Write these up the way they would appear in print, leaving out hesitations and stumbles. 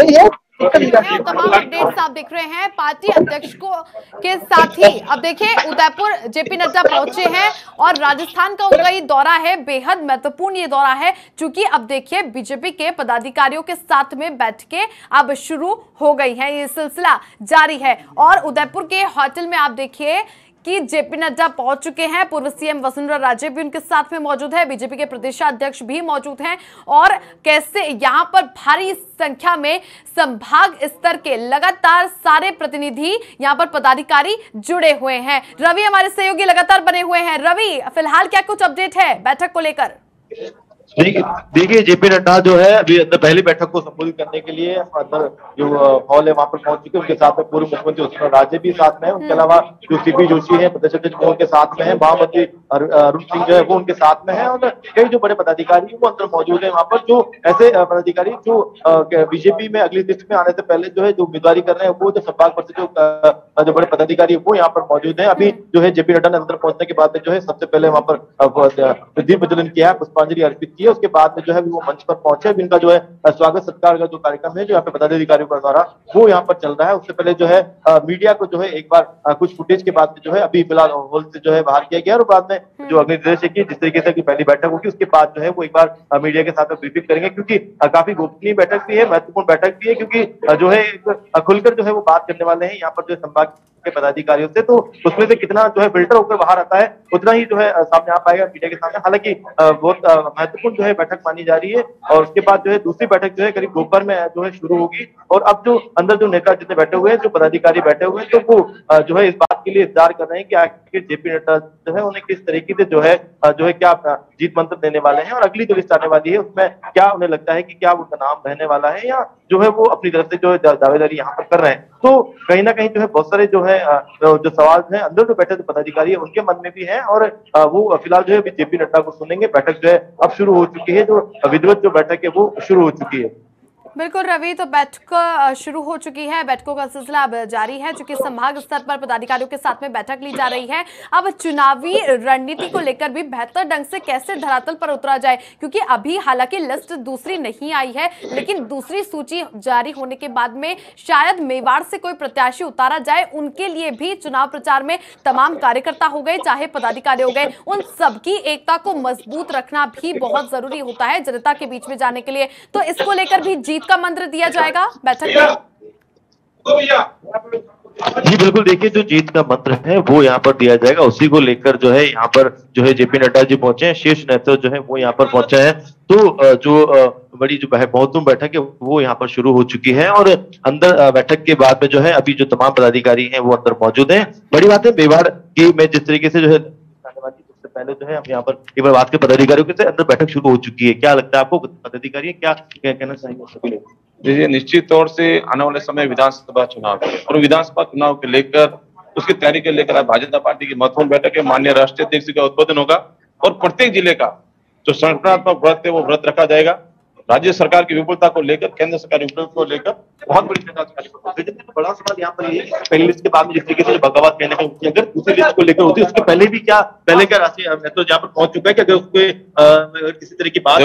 और तमाम अपडेट्स आप देख रहे हैं पार्टी अध्यक्ष को के साथ ही। अब देखिए उदयपुर जेपी नड्डा पहुंचे हैं और राजस्थान का उनका ये दौरा है, बेहद महत्वपूर्ण ये दौरा है, क्योंकि अब देखिए बीजेपी के पदाधिकारियों के साथ में बैठकें अब शुरू हो गई हैं, ये सिलसिला जारी है। और उदयपुर के होटल में आप देखिए कि जेपी नड्डा पहुंच चुके हैं, पूर्व सीएम वसुंधरा राजे भी उनके साथ में मौजूद है, बीजेपी के प्रदेशाध्यक्ष भी मौजूद हैं। और कैसे यहां पर भारी संख्या में संभाग स्तर के लगातार सारे प्रतिनिधि यहां पर पदाधिकारी जुड़े हुए हैं। रवि हमारे सहयोगी लगातार बने हुए हैं। रवि, फिलहाल क्या कुछ अपडेट है बैठक को लेकर? देखिए जेपी नड्डा जो है अभी अंदर पहली बैठक को संबोधित करने के लिए अंदर जो हॉल है वहां पर पहुंच चुके हैं। उनके साथ में पूर्व मुख्यमंत्री वसुंधरा राजे भी साथ में है। उनके अलावा जो सीपी जोशी है प्रदेश अध्यक्ष वो उनके साथ में है, महामंत्री अरुण सिंह जो है वो उनके साथ में है और कई जो बड़े पदाधिकारी वो अंदर मौजूद है। वहां पर जो ऐसे पदाधिकारी जो बीजेपी में अगली लिस्ट में आने से पहले जो है जो उम्मीदवारी कर रहे हैं वो जो संभाग पर से जो बड़े पदाधिकारी वो यहाँ पर मौजूद है। अभी जो है जेपी नड्डा ने अंदर पहुंचने के बाद में जो है सबसे पहले वहां पर दीप प्रज्वलन किया, पुष्पांजलि अर्पित की, उसके बाद में जो है वो मंच पर पहुंचे। इनका जो है स्वागत सत्कार का जो कार्यक्रम है जो यहाँ पे पदाधिकारियों के द्वारा वो यहाँ पर चल रहा है। उससे पहले जो है मीडिया को जो है एक बार कुछ फुटेज के बाद में जो है अभी फिलहाल हॉल से जो है बाहर किया गया और बाद में जो अग्नि निर्देश की जिस तरीके से पहली बैठक होगी उसके बाद जो है वो एक बार मीडिया के साथ में ब्रीफिंग करेंगे, क्योंकि काफी गोपनीय बैठक भी है, महत्वपूर्ण बैठक भी है, क्योंकि जो है खुलकर जो है वो बात करने वाले हैं यहाँ पर जो संभाग के पदाधिकारियों से। तो उसमें से कितना जो है फिल्टर होकर बाहर आता है उतना ही जो है सामने आ पाएगा मीडिया के सामने। हालांकि बहुत महत्वपूर्ण जो है बैठक मानी जा रही है और उसके बाद जो है दूसरी बैठक जो है करीब दोपहर में जो है शुरू होगी। और अब जो अंदर जो नेता जितने बैठे हुए हैं, जो पदाधिकारी बैठे हुए हैं, तो वो जो है इस बात के लिए इंतजार कर रहे हैं कि आखिर जेपी नड्डा जो है उन्हें किस तरीके से जो है क्या जीत मंत्र देने वाले हैं और अगली जो लिस्ट आने वाली है उसमें क्या उन्हें लगता है कि क्या उनका नाम रहने वाला है या जो है वो अपनी तरफ से जो है दावेदारी यहाँ पर कर रहे हैं। तो कहीं ना कहीं जो है बहुत सारे जो है जो सवाल है अंदर जो बैठे पदाधिकारी है उनके मन में भी है और वो फिलहाल जो है जेपी नड्डा को सुनेंगे। बैठक जो है अब शुरू हो चुकी है, जो विधिवत जो बैठक है वो शुरू हो चुकी है। बिल्कुल रवि, तो बैठक शुरू हो चुकी है, बैठकों का सिलसिला अब जारी है, चूंकि संभाग स्तर पर पदाधिकारियों के साथ में बैठक ली जा रही है। अब चुनावी रणनीति को लेकर भी बेहतर ढंग से कैसे धरातल पर उतरा जाए, क्योंकि अभी हालांकि लिस्ट दूसरी नहीं आई है, लेकिन दूसरी सूची जारी होने के बाद में शायद मेवाड़ से कोई प्रत्याशी उतारा जाए, उनके लिए भी चुनाव प्रचार में तमाम कार्यकर्ता हो गए चाहे पदाधिकारी हो गए, उन सबकी एकता को मजबूत रखना भी बहुत जरूरी होता है जनता के बीच में जाने के लिए। तो इसको लेकर भी जीत का मंत्र दिया जाएगा बैठक में। जी बिल्कुल, देखिए जो जीत का मंत्र है वो यहाँ पर दिया जाएगा, उसी को लेकर जो है यहाँ पर जो है जेपी नड्डा जी पहुंचे हैं, शीर्ष नेतृत्व जो है वो यहाँ पर पहुंचा है। तो जो बड़ी जो महत्वपूर्ण बैठक है वो यहाँ पर शुरू हो चुकी है और अंदर बैठक के बाद में जो है अभी जो तमाम पदाधिकारी हैं वो अंदर मौजूद हैं। बड़ी बात है मेवाड़ की में जिस तरीके से जो है उससे पहले जो है हम यहाँ पर केवल बात के पदाधिकारियों के से अंदर बैठक शुरू हो चुकी है। क्या लगता है आपको, पदाधिकारी क्या कहना चाहेंगे सभी लोग? देखिए निश्चित तौर से आने वाले समय विधानसभा चुनाव है और विधानसभा चुनाव के लेकर उसकी तैयारी के लेकर भारतीय जनता पार्टी की महत्वपूर्ण बैठक है। माननीय राष्ट्रीय अध्यक्ष का उद्बोधन होगा और प्रत्येक जिले का जो संगठनात्मक व्रत है वो व्रत रखा जाएगा। राज्य सरकार की विफलता को लेकर, केंद्र सरकार की विफलता को लेकर बहुत बड़ी बड़ा सवाल यहाँ पर ये है पहली लिस्ट के बाद में जिस तरीके से बगावत कहने का होती है, अगर दूसरी लिस्ट को लेकर होती है उसके पहले भी क्या राशि तो यहाँ पर पहुंच चुका है कि अगर उसके किसी तरह की बात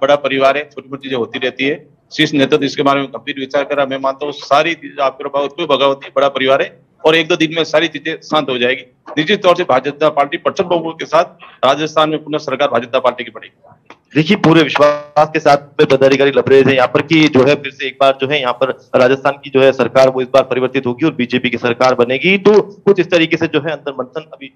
बड़ा परिवार है, छोटी मोटी चीजें होती रहती है। शीर्ष नेतृत्व इसके बारे में गंभीर विचार करा। मैं मानता हूँ सारी चीजें आपके बगावती बड़ा परिवार है और एक दो दिन में सारी चीजें शांत हो जाएगी। निश्चित तौर से भारतीय जनता पार्टी प्रचंड बहुमत के साथ राजस्थान में पुनः सरकार भारतीय जनता पार्टी की बनेगी। देखिए पूरे विश्वास के साथ पदाधिकारी लबरेज है यहाँ पर कि जो है फिर से एक बार जो है यहाँ पर राजस्थान की जो है सरकार वो इस बार परिवर्तित होगी और बीजेपी की सरकार बनेगी। तो कुछ इस तरीके से जो है अंतर मंथन अभी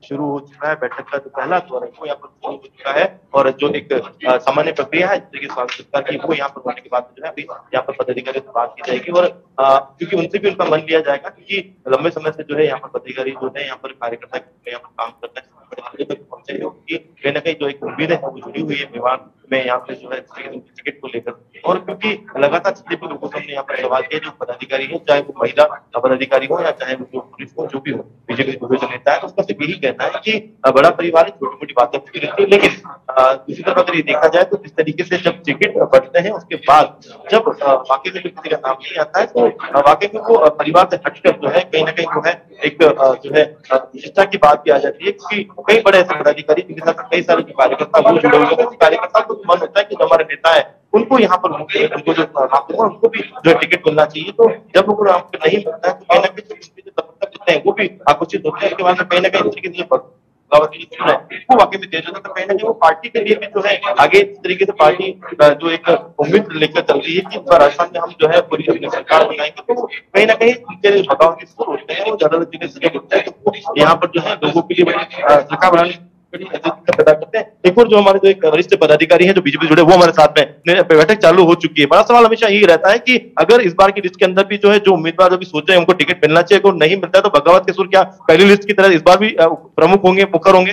शुरू हो चुका है। बैठक का जो पहला दौर है वो यहाँ पर शुरू हो चुका है और जो एक सामान्य प्रक्रिया है सरकार की वो यहाँ पर होने के बाद जो है अभी यहाँ पर पदाधिकारियों से बात की जाएगी और क्योंकि उनसे भी उनका मन लिया जाएगा, क्योंकि लंबे समय से जो है यहाँ पर पदाधिकारी जो है यहाँ पर कार्यकर्ता यहाँ पर काम करते हैं पहुंचे कहीं ना कहीं जो एक उम्मीद है वो जुड़ी हुई है मेवाड़ में यहाँ पे जो है टिकट को लेकर। और क्योंकि लगातार जितने लोगों से यहाँ पर सवाल किया जो पदाधिकारी है, चाहे वो महिला पदाधिकारी हो या चाहे वो जो पुलिस हो, जो भी हो, बीजेपी जो नेता है उसका सिर्फ यही कहना है कि बड़ा परिवार है, छोटी मोटी बातें होती रहती है। लेकिन दूसरी तरफ अगर ये देखा जाए तो जिस तरीके से जब टिकट बढ़ते हैं उसके बाद जब वाकई में किसी का नाम नहीं आता है तो वाकई में वो परिवार से हटकर जो है कहीं ना कहीं जो है एक जो है निष्ठा की बात भी आ जाती है, क्योंकि कई बड़े ऐसे पदाधिकारी जिनके साथ कई सारे कार्यकर्ता वो जुड़े हुए हैं। कार्यकर्ता को मन होता है कि जो हमारे नेता है उनको यहाँ पर उनको जो उनको भी जो टिकट मिलना चाहिए। तो जब उनको नहीं मिलता है तो कहीं ना कहीं हैं वो भी आकर्षित होते हैं। इसके बाद में कहीं ना कहीं तरीके से वो वाकई में तेज होता है। तो कहीं ना कहीं वो पार्टी के लिए भी जो है आगे इस तरीके से पार्टी जो एक उम्मीद लेकर चल रही है कि राजस्थान में हम जो है पूरी अपनी सरकार बनाएंगे, तो कहीं ना कहीं उनके बगाव के सुर होते हैं वो ज्यादा जगह से होते हैं। तो यहाँ पर जो है लोगों के लिए सरकार बनाने पैदा करते हैं। एक और जो हमारे जो एक वरिष्ठ पदाधिकारी हैं जो बीजेपी जुड़े वो हमारे साथ में बैठक चालू हो चुकी है। बड़ा सवाल हमेशा यही रहता है कि अगर इस बार की लिस्ट के अंदर भी जो है जो उम्मीदवार अभी सोच रहे हैं उनको टिकट मिलना चाहिए, अगर नहीं मिलता है तो बगावत के सुर क्या पहली लिस्ट की तरह इस बार भी प्रमुख होंगे, मुखर होंगे?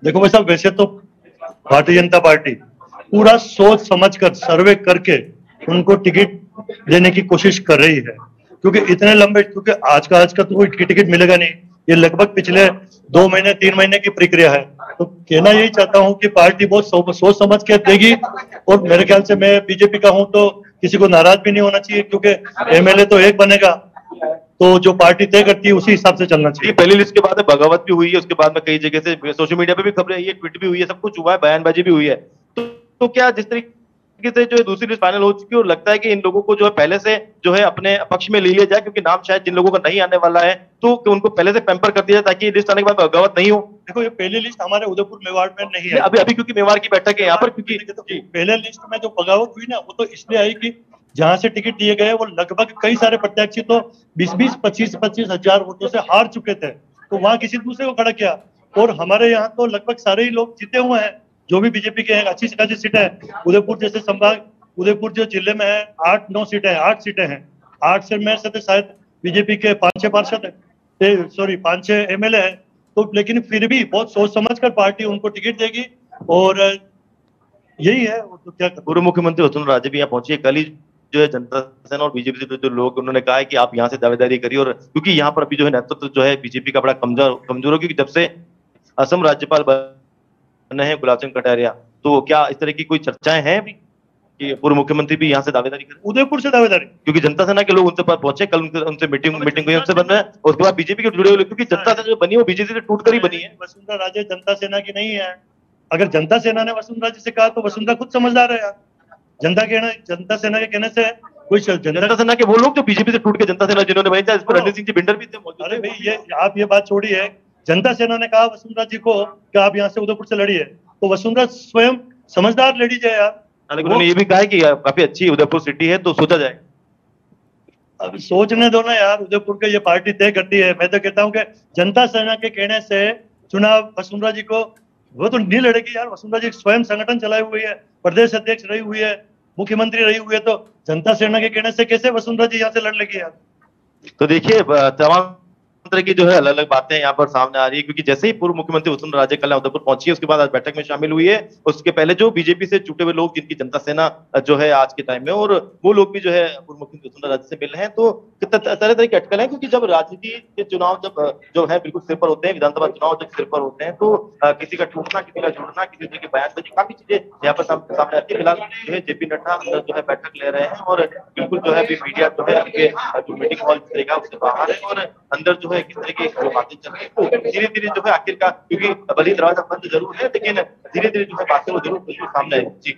देखो भाई साहब, वैसे तो भारतीय जनता पार्टी पूरा सोच समझकर सर्वे करके उनको टिकट देने की कोशिश कर रही है, क्योंकि इतने लंबे, क्योंकि आज का तो कोई टिकट मिलेगा नहीं। ये लगभग पिछले 2 महीने 3 महीने की प्रक्रिया है। तो कहना यही चाहता हूं कि पार्टी बहुत सोच समझ के देगी, और मेरे ख्याल से मैं बीजेपी का हूं तो किसी को नाराज भी नहीं होना चाहिए, क्योंकि एमएलए तो एक बनेगा, तो जो पार्टी तय करती है उसी हिसाब से चलना चाहिए। पहली लिस्ट के बाद में बगावत भी हुई है, उसके बाद में कई जगह से सोशल मीडिया पे भी खबरें आई है, ट्वीट भी हुई है, सब कुछ हुआ है, बयानबाजी भी हुई है। तो क्या जिस तरीके से जो है दूसरी लिस्ट फाइनल हो चुकी है और लगता है कि इन लोगों को जो है पहले से जो है अपने पक्ष में ले लिया जाए, क्योंकि नाम शायद जिन लोगों का नहीं आने वाला है तो उनको पहले से पैम्पर कर दिया जाए ताकि लिस्ट आने के बाद बगावत नहीं हो? देखो, ये पहली लिस्ट हमारे उदयपुर मेवाड़ में नहीं है अभी क्योंकि मेवाड़ की बैठक है यहाँ पर, क्योंकि पहले लिस्ट में जो बगावत हुई ना वो तो इसलिए आई कि जहां से टिकट दिए गए वो लगभग कई सारे प्रत्याशी तो 20-20, 25-25 हजार वोटों से हार चुके थे, तो वहां किसी दूसरे को खड़ा किया। और हमारे यहाँ तो लगभग सारे ही लोग जीते हुए हैं, जो भी बीजेपी के हैं। अच्छी खासी सीटें हैं। उदयपुर जैसे संभाग, उदयपुर जो जिले में है 8-9 सीटें हैं, 8 सीटें हैं। 8 से में से शायद बीजेपी के 5-6 पार्षद है, 5-6 एमएलए है। तो लेकिन फिर भी बहुत सोच समझ कर पार्टी उनको टिकट देगी, और यही है। तो क्या पूर्व मुख्यमंत्री वसुंधरा राजे भी यहाँ पहुंची। कल ही जो है जनता सेना और बीजेपी से जो लोग, उन्होंने कहा है कि आप यहाँ से दावेदारी करिए, और क्योंकि यहाँ पर अभी जो है नेतृत्व जो है बीजेपी का बड़ा कमजोर हो, क्योंकि जब से असम राज्यपाल बने हैं गुलाब सिंह कटारिया, तो क्या इस तरह की कोई चर्चाएं हैं अभी कि पूर्व मुख्यमंत्री भी यहाँ से दावेदारी करें? उदयपुर से दावेदारी, क्योंकि जनता सेना के लोग उनसे पास पहुंचे, कल उनसे मीटिंग हुई, उनसे बन रहे हैं, और उसके बाद बीजेपी के जुड़े हुए, क्योंकि जनता सेना जो बनी है वो बीजेपी से टूट कर ही बनी है। वसुंधरा राजे जनता सेना की नहीं है। अगर जनता सेना ने वसुंधरा जी से कहा तो वसुंधरा खुद समझदार है यार। जनता सेना के कहने से कोई जनता सेना के वो लोग जो बीजेपी से टूट के जनता सेना जिन्होंने बनाई थी, इस पर रणजीत सिंह जी बिंडर भी थे मौजूद। अरे भाई, ये आप ये बात छोड़िए। जनता सेना ने कहा वसुंधरा जी को कि आप यहाँ से उदयपुर से लड़िए, तो वसुंधरा स्वयं समझदार लड़ी जाए यार। उन्होंने ये भी कहा है कि काफी अच्छी उदयपुर सिटी है, तो सोचा जाए। अब सोचने दो ना यार, उदयपुर के ये पार्टी तय करती है। मैं तो कहता हूँ कि जनता सेना के कहने से चुनाव वसुंधरा जी को, वो तो नहीं लड़ेगी यार। वसुंधरा जी स्वयं संगठन चलाई हुई है, प्रदेश अध्यक्ष रही हुई है, मुख्यमंत्री रही हुई है, तो जनता सेना के कहने से कैसे वसुंधरा जी यहाँ से लड़ लेगी यार? तो देखिए, तमाम तरह की जो है अलग अलग बातें यहाँ पर सामने आ रही है, क्योंकि जैसे ही पूर्व मुख्यमंत्री वसुंधरा राजे कल उदयपुर पहुंची है, उसके बाद आज बैठक में शामिल हुई है। उसके पहले जो बीजेपी से जुटे हुए लोग, जिनकी जनता सेना जो है आज के टाइम में, और वो लोग भी जो है पूर्व मुख्यमंत्री वसुंधरा राजे से मिल रहे हैं। तो तरह तरह की अटकल है, क्योंकि जब राजनीति के चुनाव जब जो है बिल्कुल सिर पर होते हैं, विधानसभा चुनाव जब सिर पर होते हैं, तो किसी का टूटना, किसी का जुड़ना, किसी तरह की बयानबाजी, काफी चीजें यहाँ पर सामने आती है। फिलहाल जो है जेपी नड्डा अंदर जो है बैठक ले रहे हैं, और बिल्कुल जो है मीडिया जो है जो मीटिंग हॉल रहेगा उससे बाहर है, और अंदर जो है किस तरह की बातें चल रही है। तो धीरे धीरे जो है आखिरकार, क्योंकि भले दरवाजा बंद जरूर है, लेकिन धीरे धीरे जो है बातें वो जरूर सामने आएगी। जी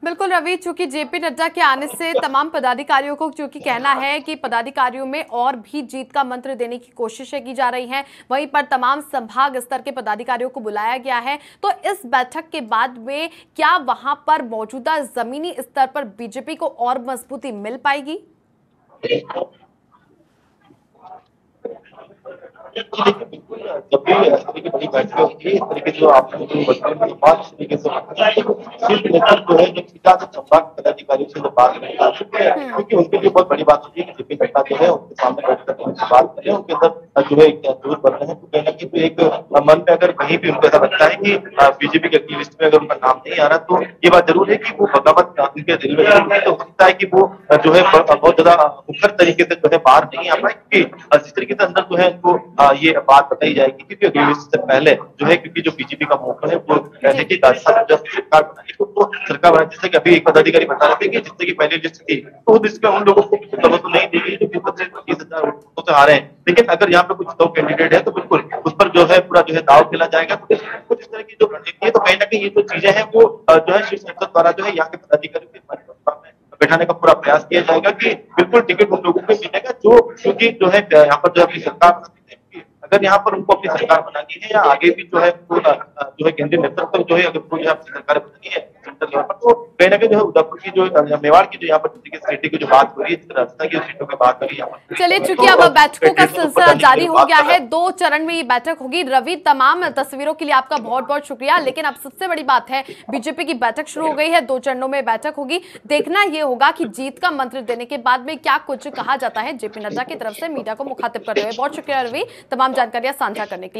बिल्कुल रवि, चूंकि जेपी नड्डा के आने से तमाम पदाधिकारियों को चूंकि कहना है कि पदाधिकारियों में और भी जीत का मंत्र देने की कोशिशें की जा रही हैं, वहीं पर तमाम संभाग स्तर के पदाधिकारियों को बुलाया गया है। तो इस बैठक के बाद में क्या वहां पर मौजूदा जमीनी स्तर पर बीजेपी को और मजबूती मिल पाएगी? जब भी इस तरह की बड़ी बैठकें होती है, इस तरीके जो आपको तरीके से जो है जो सीधा संभाग पदाधिकारियों से बात नहीं कर सकते, क्योंकि उनके लिए बहुत बड़ी बात होती है कि जेपी नड्डा जो है उनके सामने बैठकर उनसे बात करें, उनके अंदर जो है जोर बढ़ रहे हैं। तो कहीं ना कहीं एक मन में अगर कहीं भी उनको ऐसा लगता है कि बीजेपी की लिस्ट में अगर उनका नाम नहीं आ रहा, तो ये बात जरूर है कि वो बगावत उनके दिल में जरूर है। तो हो सकता है कि वो जो है बहुत ज्यादा मुखर तरीके से जो है बाहर नहीं आ पाए, क्योंकि जिस तरीके से अंदर जो है उनको ये बात बताई जाएगी, क्योंकि अधिवेशन से पहले जो है, क्योंकि जो बीजेपी का मौका है वो कहते कि राजस्थान जब सरकार बनाई तो सरकार बनाई, जैसे कि अभी एक पदाधिकारी बता रहे थे कि जिससे की पहली लिस्ट थी तो उस लिस्ट में उन लोगों को जरूरत नहीं दी गई जो 20,000 वोटों से हारे हैं। लेकिन अगर यहाँ पे कुछ 2 कैंडिडेट है तो बिल्कुल उस पर जो है पूरा जो है दाव खेला जाएगा। तो कुछ इस तरह की जो रणनीति है, तो कहीं ना कहीं ये जो चीजें हैं वो जो है शीर्ष नेतृत्व द्वारा जो है यहाँ के पदाधिकारियों के में बैठाने का पूरा प्रयास किया जाएगा कि बिल्कुल टिकट उन लोगों को मिलेगा जो, क्योंकि जो है यहाँ पर जो अपनी सरकार, अगर यहाँ पर उनको अपनी सरकार बनानी है या आगे भी जो है जो है केंद्रीय नेतृत्व जो है अगर जो है अपनी सरकार बनानी है सेंट्रल लेवल पर, तो कहीं ना कहीं जो है उदयपुर की जो मेवाड़ की जो यहाँ पर सीटें की जो बात हो रही है, राजस्थान की सीटों की बात हो रही है। चलिए, चूंकि अब बैठकों का सिलसिला जारी हो गया है, 2 चरण में ये बैठक होगी। रवि, तमाम तस्वीरों के लिए आपका बहुत बहुत शुक्रिया। लेकिन अब सबसे बड़ी बात है, बीजेपी की बैठक शुरू हो गई है, 2 चरणों में बैठक होगी। देखना ये होगा कि जीत का मंत्र देने के बाद में क्या कुछ कहा जाता है जेपी नड्डा की तरफ से मीडिया को मुखातिब कर रहे हुए। बहुत शुक्रिया रवि, तमाम जानकारियां साझा करने के लिए।